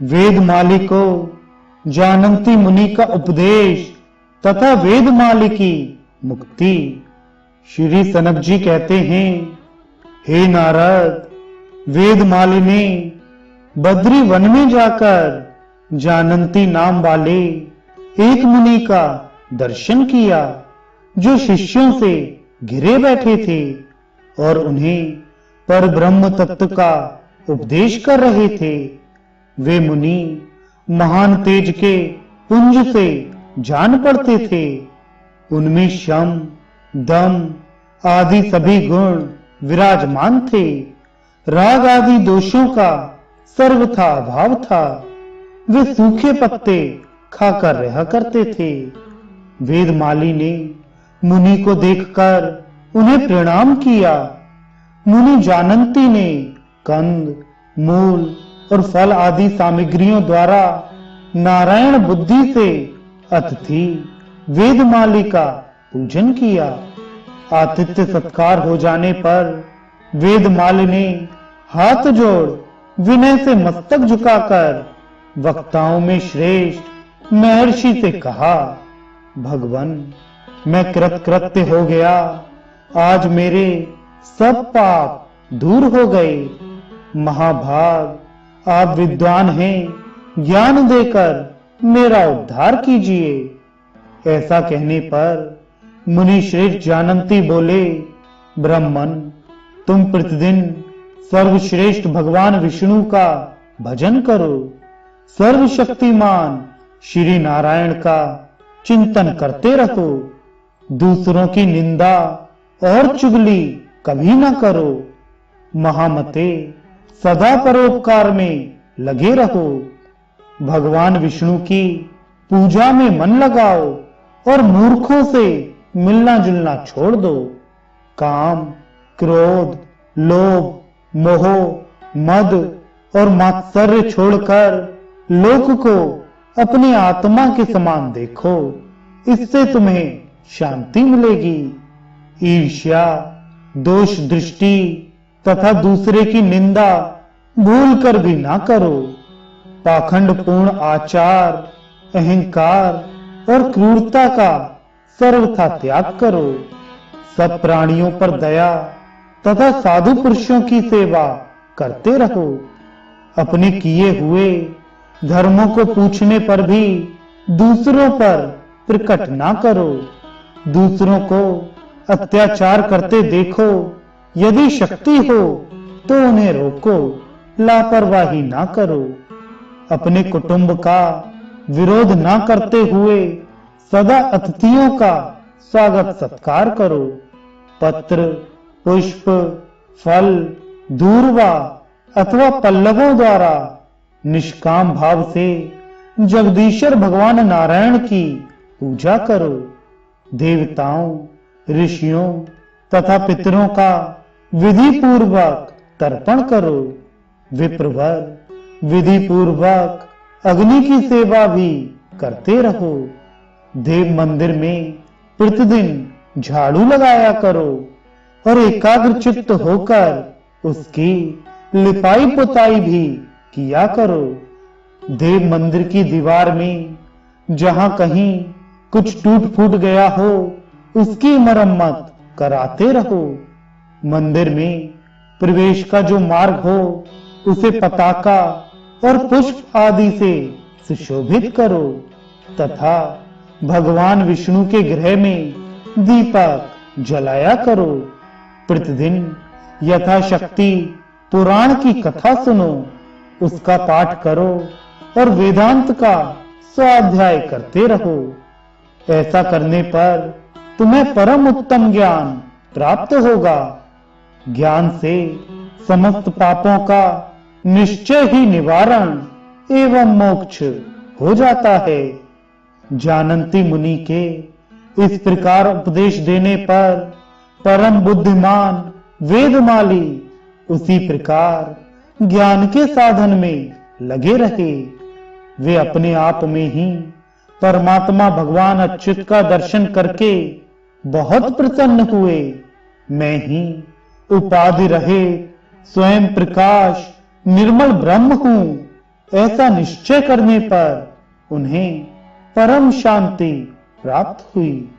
वेदमाली को जानंती मुनि का उपदेश तथा वेदमाली की मुक्ति। श्री सनक जी कहते हैं, हे नारद, वेदमाली ने बद्री वन में जाकर जानंती नाम वाले एक मुनि का दर्शन किया, जो शिष्यों से घिरे बैठे थे और उन्हें पर ब्रह्म तत्व का उपदेश कर रहे थे। वे मुनि महान तेज के पुंज से जान पड़ते थे। उनमें शम, दम आदि सभी गुण विराजमान थे। राग आदि दोषों का सर्वथा अभाव था। वे सूखे पत्ते खाकर रहा करते थे। वेदमाली ने मुनि को देखकर उन्हें प्रणाम किया। मुनि जानंती ने कंद, मूल और फल आदि सामग्रियों द्वारा नारायण बुद्धि से अतिथि वेदमाली का पूजन किया। आतिथ्य सत्कार हो जाने पर वेदमाली ने हाथ जोड़ विनय से मस्तक झुकाकर वक्ताओं में श्रेष्ठ महर्षि से कहा, भगवन, मैं कृतकृत्य हो गया। आज मेरे सब पाप दूर हो गए। महाभाग, आप विद्वान हैं, ज्ञान देकर मेरा उद्धार कीजिए। ऐसा कहने पर मुनि श्रेष्ठ जानंती बोले, ब्राह्मण, तुम प्रतिदिन सर्वश्रेष्ठ भगवान विष्णु का भजन करो। सर्वशक्तिमान श्री नारायण का चिंतन करते रहो। दूसरों की निंदा और चुगली कभी ना करो। महामते, सदा परोपकार में लगे रहो। भगवान विष्णु की पूजा में मन लगाओ और मूर्खों से मिलना जुलना छोड़ दो। काम, क्रोध, लोभ, मोह, मद और मात्सर्य छोड़कर लोक को अपनी आत्मा के समान देखो। इससे तुम्हें शांति मिलेगी। ईर्ष्या, दोष दृष्टि तथा दूसरे की निंदा भूल कर भी ना करो। पाखंडपूर्ण आचार, अहंकार और क्रूरता का सर्वथा त्याग करो। सब प्राणियों पर दया तथा साधु पुरुषों की सेवा करते रहो। अपने किए हुए धर्मों को पूछने पर भी दूसरों पर प्रकट ना करो। दूसरों को अत्याचार करते देखो, यदि शक्ति हो तो उन्हें रोको, लापरवाही ना करो। अपने कुटुंब का विरोध ना करते हुए सदा अतिथियों का स्वागत सत्कार करो। पत्र, पुष्प, फल, दूर्वा अथवा पल्लवों द्वारा निष्काम भाव से जगदीश्वर भगवान नारायण की पूजा करो। देवताओं, ऋषियों तथा पितरों का विधि पूर्वक तर्पण करो। विप्रवर, विधि पूर्वक अग्नि की सेवा भी करते रहो। देव मंदिर में प्रतिदिन झाड़ू लगाया करो और एकाग्रचित्त होकर उसकी लिपाई पुताई भी किया करो। देव मंदिर की दीवार में जहां कहीं कुछ टूट फूट गया हो, उसकी मरम्मत कराते रहो। मंदिर में प्रवेश का जो मार्ग हो, उसे पताका और पुष्प आदि से सुशोभित करो तथा भगवान विष्णु के गृह में दीपक जलाया करो। प्रतिदिन यथाशक्ति पुराण की कथा सुनो, उसका पाठ करो और वेदांत का स्वाध्याय करते रहो। ऐसा करने पर तुम्हें परम उत्तम ज्ञान प्राप्त होगा। ज्ञान से समस्त पापों का निश्चय ही निवारण एवं मोक्ष हो जाता है। जानंती मुनि के इस प्रकार उपदेश देने पर परम बुद्धिमान वेदमाली उसी प्रकार ज्ञान के साधन में लगे रहे। वे अपने आप में ही परमात्मा भगवान अच्युत का दर्शन करके बहुत प्रसन्न हुए। मैं ही उपाधि रहे स्वयं प्रकाश निर्मल ब्रह्म हूं, ऐसा निश्चय करने पर उन्हें परम शांति प्राप्त हुई।